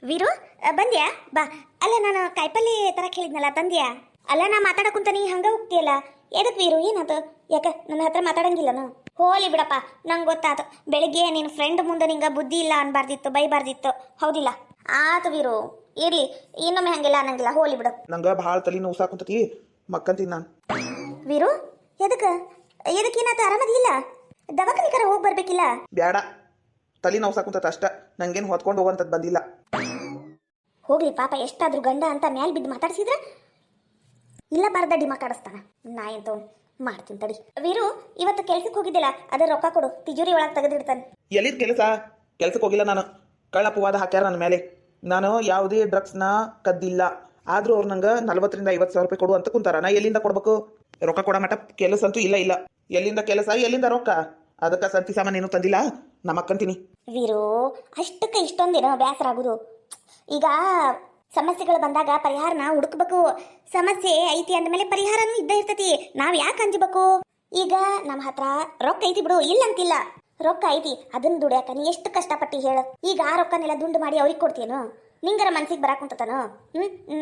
ವೀರು ಬಂದ್ಯಾ ಬಾ. ಅಲ್ಲ ನಾನು ಕಾಯಿಪಲ್ಲೆ ತರಕ್ ಹೇಳಿದ್ನಲ್ಲ ತಂದ್ಯಾ? ಅಲ್ಲ ನಾ ಮಾತಾಡಕುಂತಾನಿ ಹಂಗ ಹೋಗ್ತೀಯಲ್ಲ, ಎದಕ್ ವೀರು ಏನದು? ಯಾಕ ನನ್ನ ಹತ್ರ ಮಾತಾಡಂಗಿಲ್ಲನು? ಹೋಲಿ ಬಿಡಪ್ಪ, ನಂಗೆ ಗೊತ್ತಾತು. ಬೆಳಿಗ್ಗೆ ನಿನ್ನ ಫ್ರೆಂಡ್ ಮುಂದೆ ನಿಂಗೆ ಬುದ್ಧಿ ಇಲ್ಲ ಅನ್ಬಾರ್ದಿತ್ತು, ಬೈಬಾರ್ದಿತ್ತು, ಹೌದಿಲ್ಲ? ಆತು ವೀರು, ಇರ್ಲಿ, ಇನ್ನೊಮ್ಮೆ ಹಂಗಿಲ್ಲ ಅನ್ನಂಗಿಲ್ಲ, ಹೋಲಿ ಬಿಡು. ನಂಗೆ ಭಾಳ ತಲೆ ನೋವು ಸಾಕುಂತತಿ, ಮಕ್ಕಂತೀನಿ ನಾನು. ವೀರು ಎದಕ್ಕೇನಾತ? ಆರಾಮದಿಲ್ಲ? ದವಾಖಾನಿಕರ ಹೋಗಿ ಬರ್ಬೇಕಿಲ್ಲ? ಬ್ಯಾಡ, ತಲೆ ನೋವು ಸಾಕುಂತತ ಅಷ್ಟ, ನಂಗೇನು ಹೊತ್ಕೊಂಡು ಹೋಗುವಂಥದ್ದು ಬಂದಿಲ್ಲ. ಹೋಗ್ಲಿ ಪಾಪ, ಎಷ್ಟಾದ್ರೂ ಗಂಡ ಅಂತ ಮ್ಯಾಲ್ ಬಿದ್ದು ಮಾತಾಡ್ಸಿದ್ರೆ ಇಲ್ಲ ಬಾರ್ದಡ್ಡಿ ಮಾತಾಡಿಸ್ತಾನ. ನಾ ಎಂತ ಮಾಡ್ತೀನಿ ತಡಿ. ವೀರು ಇವತ್ತು ಕೆಲ್ಸಕ್ಕೆ ಹೋಗಿದ್ದಿಲ್ಲ, ಅದ್ರ ರೊಕ್ಕ ಕೊಡು, ತಿಜೋರಿ ಒಳಗೆ ತೆಗೆದಿಡ್ತಾನೆ. ಎಲ್ಲಿದ್ ಕೆಲ್ಸಕ್ಕೆ ಹೋಗಿಲ್ಲ ನಾನು. ಕಳ್ಳಪವಾದ ಹಾಕ್ಯಾರ ನನ್ನ ಮೇಲೆ. ನಾನು ಯಾವುದೇ ಡ್ರಗ್ಸ್ನ ಕದ್ದಿಲ್ಲ. ಆದ್ರೂ ಅವ್ರು ನಂಗೆ 40,000 ರಿಂದ 50,000 ರೂಪಾಯಿ ಕೊಡು ಅಂತ ಕುಂತಾರ. ನಾ ಎಲ್ಲಿಂದ ಕೊಡ್ಬೇಕು? ರೊಕ್ಕ ಕೊಡೋ ಮಟ್ಟ ಕೆಲಸ ಅಂತೂ ಇಲ್ಲ. ಎಲ್ಲಿಂದ ಕೆಲಸ, ಎಲ್ಲಿಂದ ರೊಕ್ಕ? ಅದಕ್ಕೆ ಸಂತಿ ಸಾಮಾನು ಏನು ತಂದಿಲ್ಲ, ನಾ ಮಕ್ಕಂತೀನಿ. ವೀರು ಅಷ್ಟಕ್ಕೆ ಇಷ್ಟೊಂದೇನೋ ಬೇಸರ ಆಗುದು? ಈಗ ಸಮಸ್ಯೆಗಳು ಬಂದಾಗ ಪರಿಹಾರನ ಹುಡುಕ್ಬೇಕು. ಸಮಸ್ಯೆ ಐತಿ ಅಂದಮೇಲೆ ಪರಿಹಾರನೂ ಇದ್ದ ಇರ್ತತಿ. ನಾವ್ ಯಾಕೆ ಅಂಜಬೇಕು? ಈಗ ನಮ್ಮ ಹತ್ರ ರೊಕ್ಕ ಐತಿ ಬಿಡು, ಇಲ್ಲ ಅಂತಿಲ್ಲ. ರೊಕ್ಕ ಐತಿ, ಅದನ್ನ ದುಡಿಯಾಕ ನೀ ಎಷ್ಟು ಕಷ್ಟಪಟ್ಟಿ ಹೇಳು. ಈಗ ಆ ರೊಕ್ಕನೆಲ್ಲ ದುಂಡು ಮಾಡಿ ಅವ್ರಿಗೆ ಕೊಡ್ತೀನು? ನಿಂಗರ ಮನ್ಸಿಗೆ ಬರಾಕುಂತಾನು?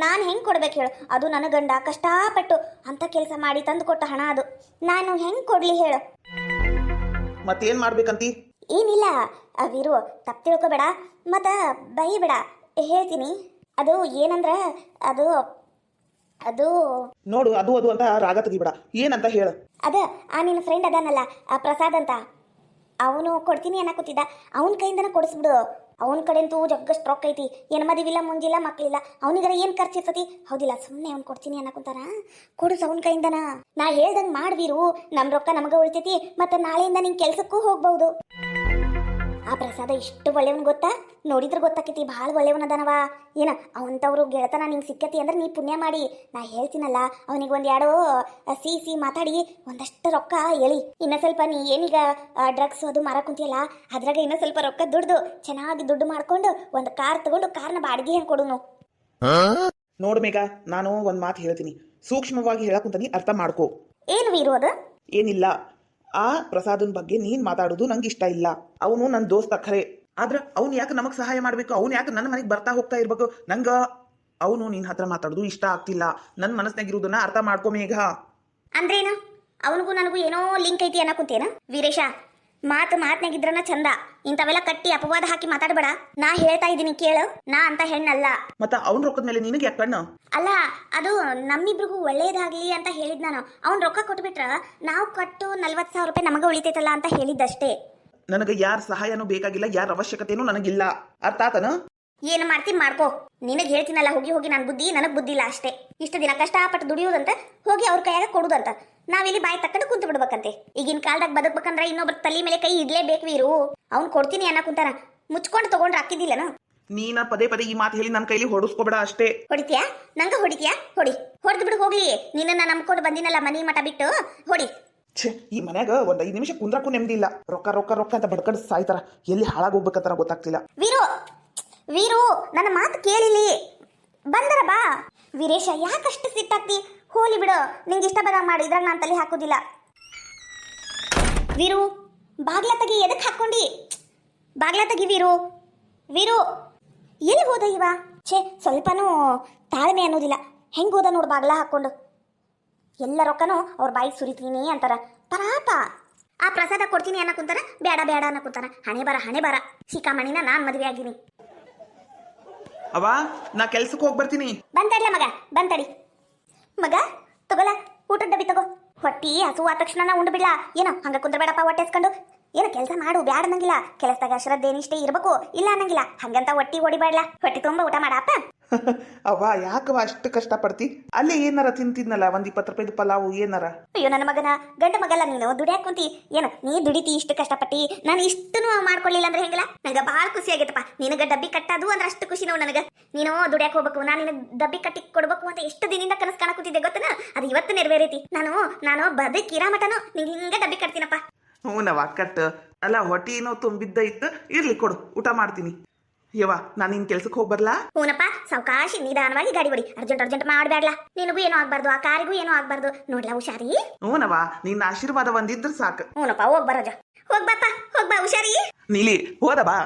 ನಾನು ಹೆಂಗ್ ಕೊಡ್ಬೇಕು ಹೇಳು? ಅದು ನನ್ನ ಗಂಡ ಕಷ್ಟಪಟ್ಟು ಅಂತ ಕೆಲಸ ಮಾಡಿ ತಂದು ಕೊಟ್ಟ ಹಣ, ಅದು ನಾನು ಹೆಂಗ್ ಕೊಡ್ಲಿ ಹೇಳು? ಮತ್ತೇನ್ ಮಾಡ್ಬೇಕಂತಿ? ಏನಿಲ್ಲ ವೀರು, ತಪ್ಪು ತಿಳ್ಕೊಬೇಡ, ಮತ್ತ ಬೈಬೇಡ, ಹೇಳ್ತೀನಿ. ಅದು ಏನಂದ್ರ ಅದು ಅದು ನೋಡು, ಅದು ಅಂತ ರಾಗ ತೆಗಿಬೇಡ. ಏನಂತ ಹೇಳು? ಆ ನಿನ್ನ ಫ್ರೆಂಡ್ ಅದಾನಲ್ಲ, ಆ ಪ್ರಸಾದ್ ಅಂತ, ಅವನು ಕೊಡ್ತೀನಿ ಅನ್ನಕೂತಿದ್ದ. ಅವನ ಕೈಯಿಂದನ ಕೊಡಿಸ್ಬಿಡು. ಅವನ ಕಡೆಂತೂ ಜಗ್ಗಷ್ಟು ರೊಕ್ಕ ಐತಿ. ಏನು ಮದುವಿಲ್ಲ, ಮುಂಜಿಲ್ಲ, ಮಕ್ಕಳಿಲ್ಲ, ಅವನಿಗರ ಏನು ಖರ್ಚಿರ್ತತಿ, ಹೌದಿಲ್ಲ? ಸುಮ್ಮನೆ ಅವ್ನು ಕೊಡ್ತೀನಿ ಅನ್ನಕುಂತಾರ, ಕೊಡಿಸ್ ಅವನ ಕೈಯಿಂದನ. ನಾ ಹೇಳ್ದಂಗೆ ಮಾಡ್ಬೀರು, ನಮ್ಮ ರೊಕ್ಕ ನಮಗೆ ಉಳಿತೈತಿ, ಮತ್ತು ನಾಳೆಯಿಂದ ನಿಂಗೆ ಕೆಲ್ಸಕ್ಕೂ ಹೋಗ್ಬಹುದು. ಆ ಪ್ರಸಾದ ಇಷ್ಟು ಒಳ್ಳೆಯವನ್ ಗೊತ್ತಾ? ನೋಡಿದ್ರೆ ಗೊತ್ತಾಕೈತಿ, ಭಾಳ ಒಳ್ಳೆಯವನದನವ. ಏನ ಅವಂತವ್ರು ಗೆಳತನ ನಿಂಗೆ ಸಿಕ್ಕತಿ ಅಂದ್ರೆ ನೀ ಪುಣ್ಯ ಮಾಡಿ. ನಾ ಹೇಳ್ತೀನಲ್ಲ, ಅವನಿಗೆ ಒಂದೆರಡು ಸಿಹಿ ಮಾತಾಡಿ ಒಂದಷ್ಟು ರೊಕ್ಕ ಎಳಿ. ಇನ್ನ ಸ್ವಲ್ಪ ನೀ ಏನೀಗ ಡ್ರಗ್ಸ್ ಅದು ಮಾರಕುಂತಿಯಲ್ಲ, ಅದ್ರಾಗ ಇನ್ನೂ ಸ್ವಲ್ಪ ರೊಕ್ಕ ದುಡ್ದು ಚೆನ್ನಾಗಿ ದುಡ್ಡು ಮಾಡ್ಕೊಂಡು ಒಂದು ಕಾರ್ ತಗೊಂಡು ಕಾರ್ನ ಬಾಡಿಗೆ ಹೆಂಗೆ ಕೊಡುನು. ನೋಡು ಮೇಘ, ನಾನು ಒಂದು ಮಾತು ಹೇಳ್ತೀನಿ, ಸೂಕ್ಷ್ಮವಾಗಿ ಹೇಳಕುಂತೀನಿ, ಅರ್ಥ ಮಾಡ್ಕೋ. ಏನು ವೀರು ಅದು? ಏನಿಲ್ಲ, ಆ ಪ್ರಸಾದನ್ ಬಗ್ಗೆ ನೀನ್ ಮಾತಾಡೋದು ನಂಗೆ ಇಷ್ಟ ಇಲ್ಲ. ಅವನು ನನ್ನ ದೋಸ್ತ ಖರೆ, ಆದ್ರೆ ಅವ್ನು ಯಾಕೆ ನಮಗ್ ಸಹಾಯ ಮಾಡ್ಬೇಕು? ಅವ್ನು ಯಾಕೆ ನನ್ನ ಮನೆಗೆ ಬರ್ತಾ ಹೋಗ್ತಾ ಇರ್ಬೇಕು? ನಂಗ ಅವನು ನಿನ್ ಹತ್ರ ಮಾತಾಡೋದು ಇಷ್ಟ ಆಗ್ತಿಲ್ಲ. ನನ್ನ ಮನಸ್ನಾಗಿರೋದನ್ನ ಅರ್ಥ ಮಾಡ್ಕೊ ಮೇಘ. ಅಂದ್ರೇನು? ಅವನಿಗೂ ನನಗೂ ಏನೋ ಲಿಂಕ್ ಐತಿ ಅನ್ನಕುಂತೇನ ವೀರೇಶ? ಮಾತ್ನಾಗಿದ್ರನ ಚಂದ, ಇಂಥವೆಲ್ಲ ಕಟ್ಟಿ ಅಪವಾದ ಹಾಕಿ ಮಾತಾಡಬೇಡ. ನಾ ಹೇಳ್ತಾ ಇದ್ದೀನಿ ಕೇಳು, ನಾ ಅಂತ ಹೆಣ್ಣಲ್ಲ. ಮತ್ತ ಅವ್ನ ರೊಕ್ಕದ ಮೇಲೆ ನಿನಗೆ ಯಾಕೆ ಕಣ್ಣು? ಅಲ್ಲ, ಅದು ನಮ್ಮಿಬ್ರಿಗೂ ಒಳ್ಳೇದಾಗ್ಲಿ ಅಂತ ಹೇಳಿದ್ ನಾನು. ಅವ್ನ್ ರೊಕ್ಕ ಕೊಟ್ಬಿಟ್ರ ನಾವು ಕೊಟ್ಟು 40,000 ರೂಪಾಯಿ ನಮಗ ಉಳಿತೈತಲ್ಲ ಅಂತ ಹೇಳಿದ್ದಷ್ಟೇ. ನನಗೆ ಯಾರ ಸಹಾಯನೂ ಬೇಕಾಗಿಲ್ಲ, ಯಾರ ಅವಶ್ಯಕತೆನೂ ನನಗಿಲ್ಲ. ಅರ್ಥ ಆತನ? ಏನು ಮಾಡ್ತೀನಿ ಮಾಡ್ಕೋ. ನಿನಗೆ ಹೇಳ್ತೀನಲ್ಲ, ಹೋಗಿ ನನ್ನ ಬುದ್ಧಿ ನನಗೆ ಬುದ್ಧಿ ಇಲ್ಲ ಅಷ್ಟೇ. ಇಷ್ಟು ದಿನ ಕಷ್ಟಪಟ್ಟು ದುಡಿಯೋದಂತ ಹೋಗಿ ಅವ್ರ ಕೈಯಾಗ ಕೊಡುದಂತ ನಾವಿಲ್ಲಿ ಬಾಯಿ ತಕ್ಕಂಡು ಕುಂತು ಬಿಡ್ಬೇಕಂತೆ. ಈಗಿನ ಕಾಲದಾಗ ಬದುಕ್ಬೇಕಂದ್ರ ಇನ್ನೊಬ್ರ ತಲೆ ಮೇಲೆ ಕೈ ಇಡ್ಲೇಬೇಕು ವೀರು. ಅವ್ನು ಕೊಡ್ತೀನಿ ಅನ್ನ ಕುಂತಾರ, ಮುಚ್ಕೊಂಡು ತಗೊಂಡ್ರೆ ಹಾಕಿದ್ದಿಲ್ಲನ? ನೀನ ಪದೇ ಈ ಮಾತು ಹೇಳಿ ನನ್ನ ಕೈಲಿ ಹೊಡಿಸ್ಕೋಬೇಡ ಅಷ್ಟೇ. ಹೊಡಿತೀಯಾ? ನಂಗ ಹೊಡಿತೀಯಾ? ಹೊಡೆದು ಬಿಡು ಹೋಗ್ಲಿ. ನಿನ್ನ ನಂಬ್ಕೊಂಡು ಬಂದಿನಲ್ಲ ಮನಿ ಮಠ ಬಿಟ್ಟು, ಹೊಡಿ. ಈ ಮನ್ಯಾಗ ಒಂದ್ 5 ನಿಮಿಷ ಕುಂದ್ರಕ್ಕೂ ನೆಮ್ಮದಿ ಇಲ್ಲ. ರೊಕ್ಕ ರೊಕ್ಕ ರೊಕ್ಕ ಅಂತ ಬಡ್ಕಡ್ ಸಾಯ್ತಾರ. ಎಲ್ಲಿ ಹಾಳಾಗೋಗ್ಬೇಕಂತ ಗೊತ್ತಾಗ್ತಿಲ್ಲ. ವೀರು ನನ್ನ ಮಾತು ಕೇಳಿಲಿ, ಬಂದರ ಬಾ. ವೀರೇಶ ಯಾಕಷ್ಟು ಸಿಟ್ಟಾಗ್ತಿ? ಹೋಲಿ ಬಿಡು, ನಿಂಗೆ ಇಷ್ಟ ಬಂದಾಗ ಮಾಡಿ, ಇದ್ರಾಗ ನಾನು ತಲೆ ಹಾಕೋದಿಲ್ಲ. ವೀರು ಬಾಗ್ಲ ತೆಗಿ, ಎದಕ್ಕೆ ಹಾಕೊಂಡಿ? ಬಾಗ್ಲ ತೆಗಿ ವೀರು. ಎಲ್ಲಿ ಹೋದ ಇವ? ಸ್ವಲ್ಪನೂ ತಾಳ್ಮೆ ಅನ್ನೋದಿಲ್ಲ. ಹೆಂಗ್ ಹೋದ ನೋಡು ಬಾಗ್ಲ ಹಾಕೊಂಡು. ಎಲ್ಲ ರೊಕ್ಕನೂ ಅವ್ರ ಬಾಯಿಗೆ ಸುರಿತೀನಿ ಅಂತಾರ. ಪರಾಪ ಆ ಪ್ರಸಾದ ಕೊಡ್ತೀನಿ ಅನ್ನಕುಂತಾರ, ಬೇಡ ಅನ್ನಕುಂತಾರ. ಹಣೆ ಬರ ಶಿಖಾಮಣಿನ ನಾನ್ ಮದುವೆ ಆಗಿನಿ. ಅವ ನಾ ಕೆಲ್ಸಕ್ಕೆ ಹೋಗಿ ಬರ್ತೀನಿ. ಬಂತಡ್ಲ ಮಗ, ಬಂತಡಿ ಮಗ. ತಗೋಲ ಊಟದ ಡಬ್ಬಿ ತಗೋ. ಹೊಟ್ಟಿ ಹಸು ಆದ ತಕ್ಷಣ ಉಂಡು ಬಿಡ್ಲಾ? ಏನೋ ಹಂಗ ಕುಂದ್ರಬೇಡಪ್ಪ, ಹೊಟ್ಟೆ ಎಸ್ಕೊಂಡು. ಏನೋ ಕೆಲಸ ಮಾಡು, ಬ್ಯಾಡ ಅನ್ನಂಗಿಲ್ಲ. ಕೆಲಸದಾಗ ಶ್ರದ್ಧೆ ನಿಷ್ಠೆ ಇರ್ಬೇಕು, ಇಲ್ಲ ಅನ್ನಂಗಿಲ್ಲ. ಹಂಗಂತ ಹೊಟ್ಟಿ ಹೊಡಿಬೇಡ್ಲಾ, ಹೊಟ್ಟಿ ತುಂಬ ಊಟ ಮಾಡಪ್ಪ. ಅವ್ವ ಯಾಕವ ಅಷ್ಟು ಕಷ್ಟಪಡ್ತಿ? ಅಲ್ಲೇ ಏನಾರ ತಿಂತಿದ್ನಲ್ಲ, ಒಂದ್ 20 ರೂಪಾಯಿದು ಪಲಾವು ಏನಾರ. ಅಯ್ಯೋ ನನ್ನ ಮಗನ, ಗಂಡ ಮಗಲ್ಲ ನೀನು, ದುಡಿಯಾಕ ಕುಂತಿ. ಏನು ನೀ ದುಡಿತಿ ಇಷ್ಟು ಕಷ್ಟಪಟ್ಟಿ, ನಾನು ಇಷ್ಟನ್ನು ಮಾಡ್ಕೊಳ್ಳಿಲ್ಲ ಅಂದ್ರೆ ಹೆಂಗಿಲ್ಲ? ನಂಗೆ ಭಾಳ ಖುಷಿ ಆಗೈತಪ್ಪ. ನಿನಗೆ ಡಬ್ಬಿ ಕಟ್ಟದು ಅಂದ್ರೆ ಅಷ್ಟು ಖುಷಿ ನೋವು ನನಗೆ. ನೀನು ದುಡಿಯಾಕ ಹೋಗ್ಬೇಕು, ನಾನು ನಿನಗೆ ಡಬ್ಬಿ ಕಟ್ಟಿ ಕೊಡ್ಬೇಕು ಅಂತ ಎಷ್ಟು ದಿನದಿಂದ ಕನಸು ಕಾಣಕೂತಿದ್ದೆ ಗೊತ್ತನ? ಅದು ಇವತ್ತು ನೆರವೇರೈತಿ. ನಾನು ಬದುಕಿರಾ ಮಟನು ನಿಂಗೆ ಹಿಂಗೆ ಡಬ್ಬಿ ಕಟ್ತೀನಪ್ಪ. ಹ್ಞೂನವ ಕಟ್. ಅಲ್ಲ ಹೊಟ್ಟಿ ಏನೋ ತುಂಬಿದ್ದ ಇತ್ತು, ಇರ್ಲಿ ಕೊಡು, ಊಟ ಮಾಡ್ತೀನಿ. ಯವ್ವ ನಾನು ನಿನ್ ಕೆಲ್ಸಕ್ಕೆ ಹೋಗಿ ಬರ್ಲಾ? ಹೂನಪ್ಪ, ಸಾವಕಾಶಿ ನಿಧಾನವಾಗಿ ಗಾಡಿ ಹೊಡಿ. ಅರ್ಜೆಂಟ್ ಮಾಡಬೇಡ್ಲಾ. ನಿನಗೂ ಏನೂ ಆಗ್ಬಾರ್ದು, ಆ ಕಾರಿಗೂ ಏನೂ ಆಗ್ಬಾರ್ದು. ನೋಡ್ಲಾ ಹುಷಾರಿ. ಹ್ಞೂನವ, ನಿನ್ನ ಆಶೀರ್ವಾದ ಒಂದಿದ್ರೆ ಸಾಕು. ಹೂನಪ್ಪ, ಹೋಗ್ಬಾ ರಜ, ಹೋಗ್ಬಾ ಹುಷಾರಿ. ನೀಲಿ ಹೋದ ಬಾ.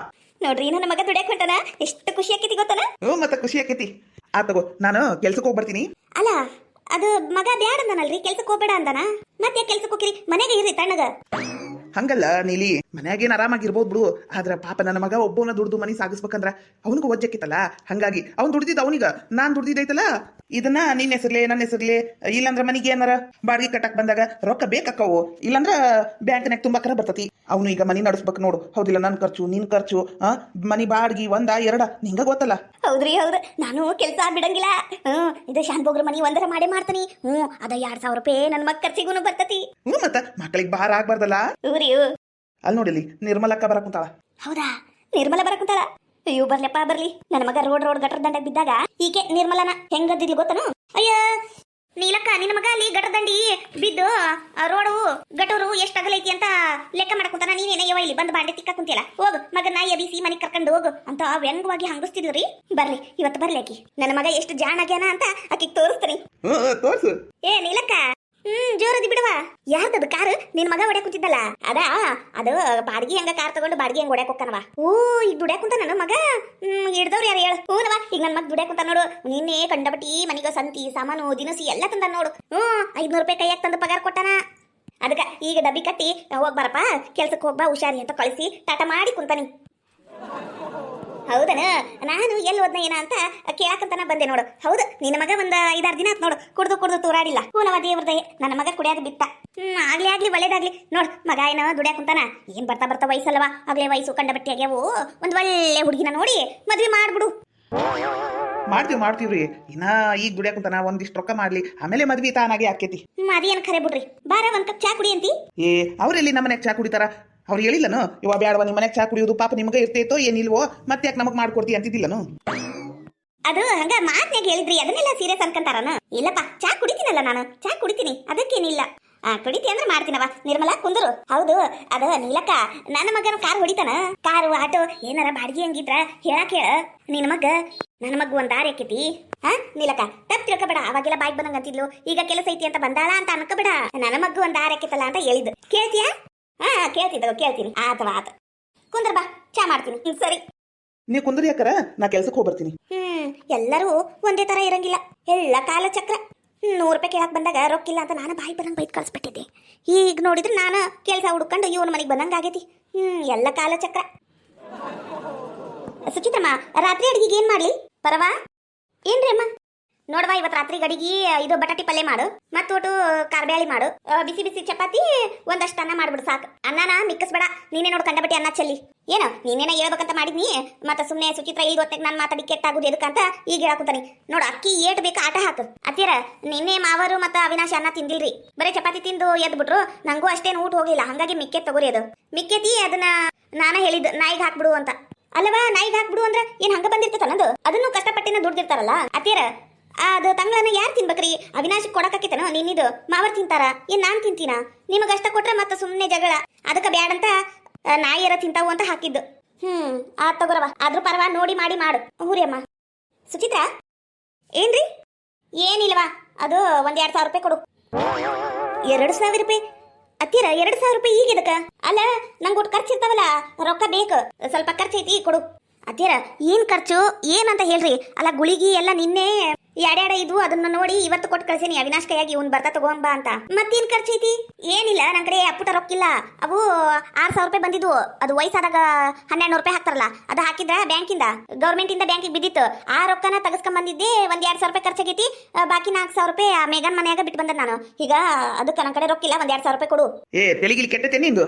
ನೋಡ್ರಿ ನನ್ನ ಮಗ ದುಡಿಯಕ್ ಹೊಂಟಾನ, ಎಷ್ಟು ಖುಷಿ ಆಕೈತಿ ಗೊತ್ತನ. ಹ್ಞೂ ಮತ್ತೆ ಖುಷಿ ಆಕೈತಿ. ತಗೋ ನಾನು ಕೆಲ್ಸಕ್ಕೆ ಹೋಗ್ಬರ್ತೀನಿ. ಅಲ್ಲ ಅದು ಮಗ ಬ್ಯಾಡ ಅಂದನಲ್ರಿ, ಕೆಲ್ಸಕ್ಕೆ ಹೋಗ್ಬೇಡ ಅಂದನ. ಮತ್ತೆ ಕೆಲ್ಸಕ್ಕೆ ಹೋಗಿರಿ, ಮನೆಗೆ ಇರ್ರಿ ತಣ್ಣಗ. ಹಂಗಲ್ಲ ನೀಲಿ, ಮನ್ಯಾಗೇನು ಆರಾಮಾಗಿರ್ಬೋದು ಬಿಡು. ಆದ್ರೆ ಪಾಪ ನನ್ನ ಮಗ ಒಬ್ಬನ ದುಡ್ದು ಮನಿ ಸಾಗಿಸ್ಬೇಕಂದ್ರ ಅವನಿಗೂ ಒಜ್ಜಕ್ಕಿತ್ತಲ್ಲ. ಹಂಗಾಗಿ ಅವ್ನು ದುಡ್ದಿದ್ದ ಅವನಿಗ, ನಾನ್ ದುಡ್ದಿದ್ದೈತಲ್ಲ, ಇದನ್ನ ನಿನ್ನ ಹೆಸರ್ಲೆ ನನ್ನ ಹೆಸರ್ಲೆ. ಇಲ್ಲಾಂದ್ರ ಮನಿಗೆ ಏನಾರ ಬಾಡಿಗೆ ಕಟ್ಟಕ್ ಬಂದಾಗ ರೊಕ್ಕ ಬೇಕಕ್ಕವು, ಇಲ್ಲಾಂದ್ರ ಬ್ಯಾಂಕ್ನಾಗ ತುಂಬಾಕರ ಬರ್ತತಿ. ಅವನು ಈಗ ಮನಿ ನಡೆಸ್ಬೇಕು ನೋಡು, ಹೌದಿಲ್ಲ? ನನ್ ಖರ್ಚು ನಿನ್ ಖರ್ಚು, ಮನಿ ಬಾಡಿಗೆ ಒಂದ ಎರಡ ನಿಂಗ ಗೊತ್ತಲ್ಲ. ಹೌದ್ರಿ ಹೌದು, ನಾನು ಕೆಲಸ ಬಿಡಂಗಿಲ್ಲ. ಇದು ಶಾನ್ ಬೋಗ್ರ ಮನಿ ಒಂದರ ಮಾಡೇ ಮಾಡ್ತಾನಿ. ಅದ 2,000 ರೂಪಾಯಿ ನನ್ನ ಮಗ ಖರ್ಚಿಗೂ ಬರ್ತತಿ. ಮತ್ತ ಮಕ್ಕಳಿಗೆ ಭಾರ ಆಗ್ಬಾರ್ದಲ್ಲ. ಅಲ್ಲಿ ನೋಡಿಲಿ ನಿರ್ಮಲಕ್ಕ ಬರಕುಂತಾಳ. ಹೌದಾ, ನಿರ್ಮಲ ಬರಕುಂತಾಳ. ಅಯ್ಯೋ ಬರ್ಲಪ್ಪ ಬರ್ಲಿ. ನನ್ನ ಮಗ ರೋಡ್ ಗಟರ ದಂಡ ಬಿದ್ದಾಗ ಈಕೆ ನಿರ್ಮಲನ ಹೆಂಗದಿದ್ಲಿ ಗೊತ್ತನು? ಅಯ್ಯ ನೀಲಕ್ಕ, ನಿನ್ನ ಮಗ ಅಲ್ಲಿ ಗಟರ ದಂಡಿ ಬಿದ್ದು ರೋಡು ಗಟೂರು ಎಷ್ಟು ಅಗಲೈತಿ ಅಂತ ಲೆಕ್ಕ ಮಾಡಕುಂತಾನ. ನೀನೇನ ಯವ ಇಲ್ಲಿ ಬಂದು ಬಾಂಡೆ ತಿಕ್ಕ ಕುಂತಿಯಲ್ಲ, ಹೋಗು ಮಗನ ಎಬಿಸಿ ಮನೆ ಕರ್ಕೊಂಡು ಹೋಗು ಅಂತ ವ್ಯಂಗ್ಯವಾಗಿ ಹಂಗಿಸ್ತಿದ್ರಿ. ಬರ್ಲಿ ಇವತ್ತು ಬರ್ಲಿ ಆಕಿ. ನನ್ನ ಮಗ ಎಷ್ಟು ಜಾಣ ಆಗ್ಯಾನ ಅಂತ ಆಕಿಗೆ ತೋರಿಸ್ತೀನಿ. ತೋರ್ಸು. ಏ ನೀಲಕ್ಕ, ಜೋರದಿ ಬಿಡವ. ಯಾರ್ದದು ಕಾರ್? ನಿನ್ ಮಗ ಹೊಡ್ಯಾಕ್ ಕುಂತಿದ್ದಲ್ಲ ಅದು ಬಾಡಿಗೆ ಹಂಗ ಕಾರ್ ತಗೊಂಡು ಬಾಡಿಗೆ ಹಂಗ ಹೊಡ್ಯಾಕ್ ಹೋಗ್ತಾನವ. ಓ ಈಗ ದುಡ್ಯಾಕ್ ಕುಂತ ನನ್ನ ಮಗ. ಹಿಡ್ದವ್ರು ಯಾರು ಹೇಳು? ಹೂನವ, ಈಗ ನನ್ ಮಗ ದುಡ್ಯಾಕ್ ಕುಂತ ನೋಡು. ನಿನ್ನೆ ಕಂಡಬಟ್ಟಿ ಮನಿಗ ಸಂತಿ ಸಾಮಾನು ದಿನಸಿ ಎಲ್ಲ ತಂದ ನೋಡು. 500 ರೂಪಾಯಿ ಕೈಯಾಗ ತಂದು ಪಗಾರ ಕೊಟ್ಟಾನ. ಅದಕ್ಕ ಈಗ ಡಬ್ಬಿ ಕಟ್ಟಿ ಹೋಗ್ಬಾರಪ್ಪ, ಕೆಲ್ಸಕ್ಕೆ ಹೋಗ್ಬಾ ಹುಷಾರಿ ಅಂತ ಕಳಿಸಿ ಟಾಟಾ ಮಾಡಿ ಕುಂತಾನಿ. ಹೌದನ? ನಾನು ಎಲ್ಲಿ ಹೋದ್ನ ಏನ ಅಂತ ಕೇಳಾಕಂತಾನ ಬಂದೆ ನೋಡು. ಹೌದು, ನಿನ್ನ ಮಗ ಒಂದ್ 5-6 ದಿನ ಆತ್ ನೋಡು ಕುಡ್ದು ತೂರಾಡಿಲ್ಲ. ಹೂನವ ದೇವ್ರದಯ, ನನ್ನ ಮಗ ಕುಡಿಯೋದು ಬಿಟ್ಟ. ಆಗ್ಲಿ ಒಳ್ಳೇದಾಗ್ಲಿ ನೋಡು. ಮಗ ಏನ ದುಡ್ಯಾಕ್ ಕುಂತಾನ. ಏನ್ ಬರ್ತಾ ವಯಸ್ಸಲ್ವಾ, ಆಗ್ಲೇ ವಯಸ್ಸು ಕಂಡ ಬಟ್ಟೆ ಆಗ್ಯಾವು. ಒಂದ್ ಒಳ್ಳೆ ಹುಡುಗಿನ ನೋಡಿ ಮದ್ವೆ ಮಾಡ್ಬಿಡು. ಮಾಡ್ತೀವ್ರಿ. ಇನ್ನ ಈಗ ದುಡ್ಯಾಕ್ ಕುಂತಾನ, ಒಂದಿಷ್ಟು ರೊಕ್ಕ ಮಾಡ್ಲಿ, ಆಮೇಲೆ ಮದ್ವಿ ತಾನಾಗೆ ಆಕೇತಿ. ಅದೇನ್ ಖರೆ ಬಿಡ್ರಿ. ಬಾರ ಒಂದ್ ಕಪ್ ಚಾ ಕುಡಿ ಅಂತಿ. ಅವ್ರೆಲ್ಲಿ ನಮ್ಮ ಮನ್ಯಾಗ ಚಾ ಕುಡಿತಾರ? ಅವ್ರು ಹೇಳಿಲ್ಲನು ಇವ ಬ್ಯಾಡವ ನಿಮ್ಮ ಮನ್ಯಾಗ ಚಾ ಕುಡಿಯೋದು, ಪಾಪ ನಿಮ್ಗೆ ಇರ್ತೈತೋ ಏನಿಲ್ವೋ, ಮತ್ತೆ ಯಾಕೆ ನಮಗ್ ಮಾಡ್ಕೊಡ್ತಿ ಅಂತಿದ್ದಿಲ್ಲನು? ಅದು ಹಂಗ ಮಾತ್ನಾಗ ಹೇಳಿದ್ರಿ, ಅದನ್ನೆಲ್ಲ ಸೀರಿಯಸ್ ಅನ್ಕಂತಾರನ? ಇಲ್ಲಪ್ಪ, ಚಾ ಕುಡಿತೀನಲ್ಲ ನಾನು, ಚಾ ಕುಡಿತೀನಿ, ಅದಕ್ಕೇನಿಲ್ಲ. ಕುಡಿತಿ ಅಂದ್ರೆ ಮಾಡ್ತೀನವ. ನಿರ್ಮಲಾ ಕುಂದರು. ಹೌದು, ಅದ ನೀಲಕ್ಕ, ನನ್ನ ಮಗನ ಕಾರ್ ಹೊಡಿತಾನ. ಕಾರು ಆಟೋ ಏನಾರ ಬಾಡಿಗೆ ಹಂಗಿದ್ರ ಹೇಳಾಕ ಹೇಳ. ನಿನ್ನ ಮಗ ನನ್ನ ಮಗ ಒಂದ್ ದಾರಿ ಆಕೈತಿ. ನೀಲಕ್ಕ ತಪ್ಪು ತಿಳ್ಕೊಬೇಡ. ಅವಾಗೆಲ್ಲ ಬಾಯ್ಗೆ ಬಂದಂಗ ಅಂತಿದ್ಲು, ಈಗ ಕೆಲಸ ಐತಿ ಅಂತ ಬಂದಾಳ ಅಂತ ಅನ್ಕೋಬೇಡ. ನನ್ನ ಮಗ ಒಂದ್ ದಾರಿ ಆಕೈತಲ್ಲ ಅಂತ ಹೇಳಿದ್ದು. ಕೇಳ್ತೀಯಾ? ಕೇಳ್ತೀನಿ. ಆತ ಕುಂದ್ರ ಬಾ, ಚಾ ಮಾಡ್ತೀನಿ. ಸರಿ, ನೀ ಕುಂದ್ರಿ ಯಾಕರ, ನಾ ಕೆಲ್ಸಕ್ಕೆ ಹೋಗ್ಬರ್ತೀನಿ. ಎಲ್ಲರೂ ಒಂದೇ ತರ ಇರಂಗಿಲ್ಲ, ಎಲ್ಲ ಕಾಲ ಚಕ್ರ. 100 ರೂಪಾಯಿ ಕೇಳಕ್ ಬಂದಾಗ ರೊಕ್ಕಿಲ್ಲ ಅಂತ ನಾನು ಬಾಯಿ ಬಂದಂಗೆ ಬೈದ್ ಕಳಿಸ್ಬಿಟ್ಟಿದ್ದೆ. ಈಗ ನೋಡಿದ್ರೆ ನಾನು ಕೆಲಸ ಹುಡ್ಕೊಂಡು ಇವನ ಮನೆಗೆ ಬಂದಂಗೆ ಆಗೈತಿ. ಎಲ್ಲ ಕಾಲ ಚಕ್ರ. ಸುಚಿತ್ರಮ್ಮ, ರಾತ್ರಿ ಅಡಿಗೆಗೆ ಏನ್ ಮಾಡ್ಲಿ? ಪರವಾ ಏನ್ರಿ ಅಮ್ಮ? ನೋಡವಾ, ಇವತ್ತು ರಾತ್ರಿ ಗಡಿಗೆ ಇದು ಬಟಾಟಿ ಪಲ್ಯ ಮಾಡು, ಮತ್ತೊಟ್ಟು ಕಾರ್ಬ್ಯಾಳಿ ಮಾಡು, ಬಿಸಿ ಬಿಸಿ ಚಪಾತಿ ಒಂದಷ್ಟು ಅನ್ನ ಮಾಡ್ಬಿಡು ಸಾಕು. ಅನ್ನನ ಮಿಕ್ಕಿಸ್ಬೇಡ. ನೀನೇ ನೋಡು ಕಂಡಬಟ್ಟಿ ಅನ್ನ ಚೆಲ್ಲಿ. ಏನೋ ನೀನೇನ ಹೇಳ್ಬೇಕಂತ ಮಾಡಿದ್ನಿ, ಮತ್ತೆ ಸುಮ್ಮನೆ ಸುಚಿತ್ರ ಈಗ ಹೊತ್ತಿಗೆ ನಾನು ಮಾತಾಡಿ ಕೆಟ್ಟಾಗುದು ಎದಕ್ಕಂತ ಈಗ ಹೇಳಾಕುಂತಾನಿ. ನೋಡು, ಅಕ್ಕಿ ಏಟ್ ಬೇಕು ಆಟ ಹಾಕು. ಅತ್ತೀರ ನಿನ್ನೆ ಮಾವರು ಮತ್ತು ಅವಿನಾಶ್ ಅನ್ನ ತಿಂದಿಲ್ರಿ, ಬರೀ ಚಪಾತಿ ತಿಂದು ಎದ್ದು ಬಿಟ್ರು. ನಂಗೂ ಅಷ್ಟೇನು ಊಟ ಹೋಗಿಲ್ಲ, ಹಂಗಾಗಿ ಮಿಕ್ಕೆ ತಗೋರಿ. ಅದು ಮಿಕ್ಕೇತಿ, ಅದನ್ನ ನಾನ ಹೇಳಿದ್ದು ನಾಯಿಗೆ ಹಾಕ್ಬಿಡು ಅಂತ. ಅಲ್ಲವಾ, ನಾಯಿಗೆ ಹಾಕ್ಬಿಡು ಅಂದ್ರೆ ಏನ್ ಹಂಗ ಬಂದಿರ್ತೈತ ಅನ್ನೋದು? ಅದನ್ನು ಕಷ್ಟಪಟ್ಟಿನ ದುಡ್ದಿರ್ತಾರಲ್ಲ ಅತ್ತೀರ. ಅದು ತಂಗಳನ್ನ ಯಾರು ತಿನ್ಬೇಕ್ರಿ? ಅವಿನಾಶ್ ಕೊಡಕತ್ತೇನೋ ನಿನ್ನಿದು? ಮಾವರ್ ತಿಂತಾರ, ಏನ್ ನಾನ್ ತಿಂತೀನ? ನಿಮಗಷ್ಟ ಕೊಟ್ರೆ ಮತ್ತೆ ಸುಮ್ಮನೆ ಜಗಳ. ಅದಕ್ಕೆ ಬ್ಯಾಡಂತ ನಾಯಿಯರ ತಿಂತಾವು ಅಂತ ಹಾಕಿದ್ದು. ಆತ್ ತಗೋರವ, ಆದ್ರೂ ಪರವಾ ನೋಡಿ ಮಾಡಿ ಮಾಡು. ಹೂರಿ ಅಮ್ಮ. ಸುಚಿತ್ರ ಏನ್ರಿ? ಏನಿಲ್ವಾ, ಅದು ಒಂದ್ 2,000 ರೂಪಾಯಿ ಕೊಡು. 2,000 ರೂಪಾಯಿ? ಅತ್ತೀರ 2,000 ರೂಪಾಯಿ ಈಗ ಇದಕ್ಕ? ಅಲ್ಲ, ನಂಗೆ ಒಟ್ಟು ಖರ್ಚು ಇರ್ತಾವಲ್ಲ, ರೊಕ್ಕ ಬೇಕು, ಸ್ವಲ್ಪ ಖರ್ಚು ಐತಿ, ಕೊಡು. ಅತ್ತೀರ ಏನ್ ಖರ್ಚು ಏನಂತ ಹೇಳ್ರಿ. ಅಲ್ಲ, ಗುಳಿಗಿ ಎಲ್ಲ ನಿನ್ನೆ ಎಡೆ ಇದ್ವು, ಅದನ್ನ ನೋಡಿ ಇವತ್ತು ಕೊಟ್ಟು ಕಳ್ಸೀನಿ ಅವಿನಾಶ್ ಕೈಯಾಗಿ. ಇವ್ನು ಬರ್ತಾ ತಗೊಂಬ ಅಂತ. ಮತ್ತೇನ್ ಖರ್ಚೈತಿ? ಏನಿಲ್ಲ, ನನ್ನ ಕಡೆ ಅಪ್ಪುಟ ರೊಕ್ಕಿಲ್ಲ. ಅವು 6,000 ರೂಪಾಯಿ ಬಂದಿದ್ವು. ಅದು ವಯಸ್ಸಾದಾಗ 1,200 ರೂಪಾಯಿ ಹಾಕ್ತಾರಲ್ಲ, ಅದು ಹಾಕಿದ್ರ ಬ್ಯಾಂಕಿಂದ, ಗೌರ್ಮೆಂಟ್ ಇಂದ ಬ್ಯಾಂಕಿಗೆ ಬಿದ್ದಿತ್ತು. ಆ ರೊಕ್ಕನ ತಗಸ್ಕೊಂಡ್ ಬಂದಿದ್ದೆ. ಒಂದ್ 2,000 ರೂಪಾಯಿ ಖರ್ಚಾಗೈತಿ. ಬಾಕಿ 4,000 ರೂಪಾಯಿ ಆ ಮೇಘನ್ ಮನ್ಯಾಗ ಬಿಟ್ಟು ಬಂದ ನಾನು. ಈಗ ಅದಕ್ಕೆ ನನ್ನ ಕಡೆ ರೊಕ್ಕಿಲ್ಲ, ಒಂದ್ 2,000 ರೂಪಾಯಿ ಕೊಡು. ತೆಲಿಗಿಲಿ ಕೆಟ್ಟತೆ ನಿಂದು.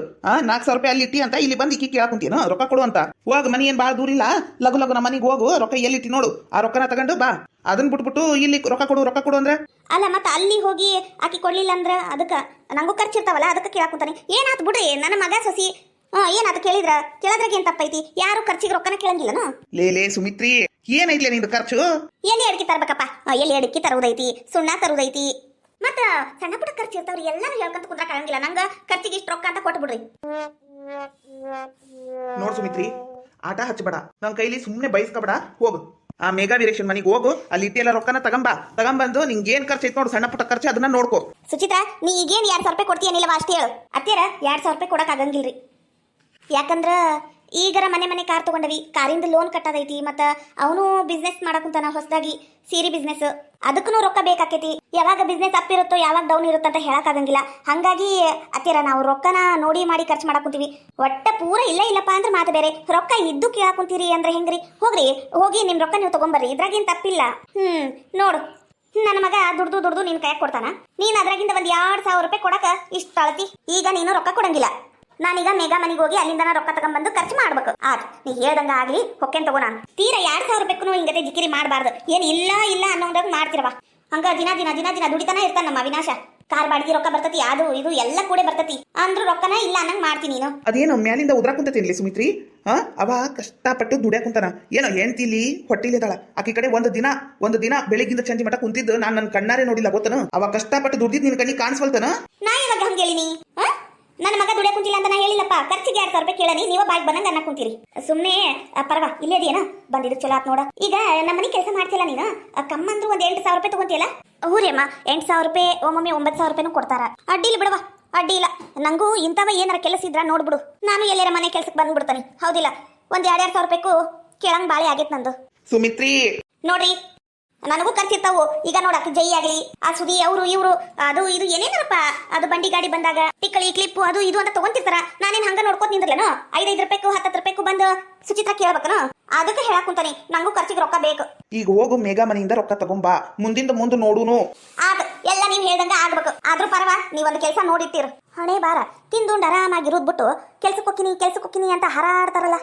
4,000 ರೂಪಾಯಿ ಅಲ್ಲಿ ಇಟ್ಟಿ ಅಂತ ಇಲ್ಲಿ ಬಂದು ಇಕ್ಕಿ ಕೇಳಾಕುಂತೀನ ರೊಕ್ಕ ಕೊಡು ಅಂತ. ಹೋಗ, ಮನಿ ಏನ್ ಬಾಳ ದೂರ ಇಲ್ಲ, ಲಗು ನಮ್ಮ ಮನಿಗೆ ಹೋಗು, ರೊಕ್ಕ ಎಲ್ಲಿಟ್ಟಿ ನೋಡು, ಆ ರೊಕ್ಕನ ತಗೊಂಡು ಬಾ. ಅದನ್ನ ಬಿಟ್ಬಿಟ್ಟು ಇಲ್ಲಿ ರೊಕ್ಕ ಕೊಡು ಅಂದ್ರೆ ಅಲ್ಲ, ಮತ್ತೆ ಅಲ್ಲಿ ಹೋಗಿ ಆಕಿ ಕೊಡ್ಲಿಲ್ಲ ಅಂದ್ರ ಅದಕ್ಕೆ ನಂಗೂ ಖರ್ಚಿರ್ತಾವಲ್ಲ, ಅದಕ್ಕೆ ಕೇಳಾಕುಂತಾನೆ. ಏನಾತ್ ಬಿಡ್ರಿ, ನನ್ನ ಮಗ ಸೊಸಿ ಏನಾತ ಕೇಳದ್ರಾಗ ಏನ್ ತಪ್ಪೈತಿ? ಯಾರು ಖರ್ಚಿಗೆ ರೊಕ್ಕನ ಕೇಳಂಗಿಲ್ಲನ? ಲೇ ಸುಮಿತ್ರಿ, ಏನೈತ್ಲೆ ನಿಂದು ಖರ್ಚು? ಎಲ್ಲಿ ಅಡಿಕೆ ತರ್ಬೇಕಪ್ಪ? ಎಲ್ಲಿ ಅಡಿಕೆ ತರುವುದೈತಿ, ಸುಣ್ಣ ತರುವುದೈತಿ, ಮತ್ತ ಸಣ್ಣ ಪುಟ್ಟ ಖರ್ಚು ಇರ್ತಾವ್ರಿ. ಎಲ್ಲಾನು ಹೇಳ್ಕೊಂತ ಕುಂದ್ರಕ್ ಆಗಂಗಿಲ್ಲ. ನಂಗ ಖರ್ಚಿಗೆ ಇಷ್ಟು ರೊಕ್ಕ ಅಂತ ಕೊಟ್ಟು ಬಿಡ್ರಿ. ನೋಡ್ ಸುಮಿತ್ರಿ, ಆಟ ಹಚ್ಚಬೇಡ, ನನ್ನ ಕೈಲಿ ಸುಮ್ಮನೆ ಬಯಸ್ಕೊಬೇಡ. ಹೋಗು, ಆ ಮೇಘಾ ವೀರೇಶನ್ ಮನೆಗೆ ಹೋಗು, ಅಲ್ಲಿ ಇಟ್ಟೆಲ್ಲ ರೊಕ್ಕನ ತಗೊಂಬಂದು ನಿಂಗೆ ಏನ್ ಖರ್ಚು ಐತೆ ನೋಡು, ಸಣ್ಣ ಪುಟ್ಟ ಖರ್ಚು, ಅದನ್ನ ನೋಡ್ಕೋ. ಸುಚಿತಾ, ನೀ ಈಗೇನ್ 2,000 ರೂಪಾಯಿ ಕೊಡ್ತೀಯನಿಲ್ಲವ ಅಷ್ಟೇ ಹೇಳು. ಅತ್ತೇರ 2,000 ರೂಪಾಯಿ ಕೊಡಕ್ ಆಗಂಗಿಲ್ರಿ. ಯಾಕಂದ್ರ ಈಗರ ಮನೆ ಕಾರ್ ತಗೊಂಡವಿ, ಕಾರಿಂದ ಲೋನ್ ಕಟ್ಟದೈತಿ. ಮತ್ತ ಅವನು ಬಿಸ್ನೆಸ್ ಮಾಡಕುಂತಾನ ಹೊಸದಾಗಿ, ಸೀರೆ ಬಿಸ್ನೆಸ್. ಅದಕ್ಕೂ ರೊಕ್ಕ ಬೇಕಾಕೈತಿ. ಯಾವಾಗ ಬಿಸ್ನೆಸ್ ಅಪ್ ಇರುತ್ತೋ ಯಾವಾಗ ಡೌನ್ ಇರುತ್ತೋ ಅಂತ ಹೇಳಕ್ಕಾಗಂಗಿಲ್ಲ. ಹಂಗಾಗಿ ಅತ್ತಿರ ನಾವು ರೊಕ್ಕನ ನೋಡಿ ಮಾಡಿ ಖರ್ಚು ಮಾಡಾಕುಂತೀವಿ. ಒಟ್ಟ ಪೂರ ಇಲ್ಲಪ್ಪ ಅಂದ್ರೆ ಮಾತು ಬೇರೆ. ರೊಕ್ಕ ಇದ್ದು ಕೇಳಾಕುಂತೀರಿ ಅಂದ್ರೆ ಹೆಂಗ್ರಿ? ಹೋಗಿ ನಿಮ್ ರೊಕ್ಕ ನೀವು ತಗೊಂಬರ್ರಿ, ಇದ್ರಾಗೇನ್ ತಪ್ಪಿಲ್ಲ. ನೋಡು, ನನ್ನ ಮಗ ದುಡ್ದು ನಿನ್ ಕೈಯಾಗ ಕೊಡ್ತಾನ. ನೀನ್ ಅದ್ರಾಗಿಂದ ಒಂದ್ 2,000 ರೂಪಾಯಿ ಕೊಡಕ ಇಷ್ಟ ಅಳತಿ. ಈಗ ನೀನು ರೊಕ್ಕ ಕೊಡಂಗಿಲ್ಲ. ನಾನೀಗ ಮೇಘಾ ಮನೆಗೆ ಹೋಗಿ ಅಲ್ಲಿಂದ ರೊಕ್ಕ ತಗೊಂಡ್ಬಂದು ಖರ್ಚು ಮಾಡ್ಬೇಕು. ನೀ ಹೇಳ್ದಂಗ ಆಗ್ಲಿ, ಹೊಕ್ಕೇನ್ ತಗೋ. ನಾನು ತೀರಾ 2,000 ರೂಪಾಯಿಗೂ ಹಿಂಗತೆ ಜಿಕಿರಿ ಮಾಡಬಾರ್ದು. ಏನ್ ಇಲ್ಲ ಅನ್ನೋದಾಗ ಮಾಡ್ತಿರವ. ಹಂಗ ದಿನ ದುಡಿತಾನ ಇರ್ತಾನ ನಮ್ಮ ಅವಿನಾಶ. ಕಾರ್ ಬಾಡಿಗೆ ರೊಕ್ಕ ಬರ್ತತಿ, ಅದು ಇದು ಎಲ್ಲ ಕೂಡ ಬರ್ತತಿ. ಅಂದ್ರೂ ರೊಕ್ಕನ ಇಲ್ಲ ಅನ್ನಂಗ್ ಮಾಡ್ತೀನಿ ನೀನು. ಅದೇನು ಮ್ಯಾಲಿಂದ ಉದ್ರಾಕುಂತೇನ್ಲಿ ಸುಮಿತ್ರಿ? ಅವ ಕಷ್ಟಪಟ್ಟು ದುಡ್ಯಾಕುಂತಾನ. ಏನೋ ಹೆಂಡ್ತಿಲಿ ಹೊಟ್ಟಿಲಿ ಅದಾಳ. ಆಕಿ ಕಡೆ ಒಂದು ದಿನ ಬೆಳಿಗ್ಗಿಂದ ಸಂಜೆ ಮಟ ಕುಂತಿದ್ದು ನಾನು ನನ್ನ ಕಣ್ಣಾರೆ ನೋಡಿಲ್ಲ, ಗೊತ್ತನ? ಅವ ಕಷ್ಟಪಟ್ಟು ದುಡ್ದಿದ್ ನಿನ್ ಕಣ್ಣಿ ಕಾಣಿಸ್ವಲ್ತನ? ನಾ ಇವಾಗ ಹಂಗ ಹೇಳಿನಿ? ನನ್ನ ಮಗ ದುಡಿಯ ಕುಂತಿಲ್ಲ ಅಂತ ನಾ ಹೇಳಿಲ್ಲಪ್ಪ. ಖರ್ಚಿಗೆ 2,000 ರೂಪಾಯಿ ಕೇಳನಿ, ನೀವ ಬಾಯ್ಗೆ ಬಂದಂಗ ಅನ್ನ ಕುಂತೀರಿ. ಸುಮ್ನೆ ಪರವಾ ಇಲ್ಲೇ ಅದೇನ ಬಂದಿದ್ದು ಚಲೋ ಆತ್ ನೋಡ. ಈಗ ನಮ್ಮ ಮನೆ ಕೆಲಸ ಮಾಡ್ತಿಲ್ಲ ನೀನು, ಕಮ್ಮ ಅಂದ್ರೂ ಒಂದ್ 8,000 ರೂಪಾಯಿ ತಗೊಂತಿಯಲ್ಲ? ಹೂರಿ ಅಮ್ಮ, 8,000 ರೂಪಾಯಿ, ಒಮ್ಮೊಮ್ಮೆ 9,000 ರೂಪಾಯಿನೂ ಕೊಡ್ತಾರ. ಅಡ್ಡಿಲ್ಲ ಬಿಡವಾ, ಅಡ್ಡಿ ಇಲ್ಲ. ನಂಗೂ ಇಂಥವ ಏನಾರ ಕೆಲಸ ಇದ್ರ ನೋಡ್ಬಿಡು, ನಾನು ಎಲ್ಲಾರ ಮನೆ ಕೆಲ್ಸಕ್ಕೆ ಬಂದ್ಬಿಡ್ತಾನೆ. ಹೌದಿಲ್ಲ? ಒಂದ್ 2,000 ರೂಪಾಯಿಗೂ ಕೇಳಂಗ್ ಬಾಳೆ ಆಗೈತ್ ನಂದು. ಸುಮಿತ್ರಿ ನೋಡ್ರಿ, ನನಗೂ ಖರ್ಚಿರ್ತಾವು. ಈಗ ನೋಡಕ್ಕೆ ಜೈ ಆಗ್ಲಿ, ಆ ಸುದಿ, ಅವರು ಇವರು ಅದು ಇದು ಏನೇನಪ್ಪ, ಅದು ಬಂಡಿ ಗಾಡಿ ಬಂದಾಗ ಟಿಕ್ಕಳಿ ಕ್ಲಿಪ್ಪು ಅದು ಇದು ಅಂತ ತಗೊಂತಿರ್ತಾರ. ನಾನೇನ್ ಹಂಗ ನೋಡ್ಕೋತ ನಿಂದ್ರಲೇನೋ? 5 ರೂಪಾಯಿಗೂ 10 ರೂಪಾಯಿಗೂ ಬಂದು ಸುಚಿತ್ರ ಕೇಳ್ಬೇಕನ? ಅದಕ್ಕೆ ಹೇಳಾಕುಂತಾನೆ, ನಂಗೂ ಖರ್ಚಿಗೆ ರೊಕ್ಕ ಬೇಕು. ಈಗ ಹೋಗು ಮೇಘಾ ಮನೆಯಿಂದ ರೊಕ್ಕ ತಗೊಂಬಾ, ಮುಂದೆ ನೋಡುನು. ಎಲ್ಲ ನೀವ್ ಹೇಳ್ದಂಗ ಆಗ್ಬೇಕು. ಆದ್ರೂ ಪರವಾ, ನೀವೊಂದು ಕೆಲಸ ನೋಡಿರ್ತೀರ. ಹಣೆ ಬಾರ ತಿಂದುಂಡು ಆರಾಮಾಗಿರೋದ್ ಬಿಟ್ಟು ಕೆಲ್ಸಕ್ಕೆ ಹೋಗ್ತೀನಿ ಅಂತ ಹಾರಾಡ್ತಾರಲ್ಲ.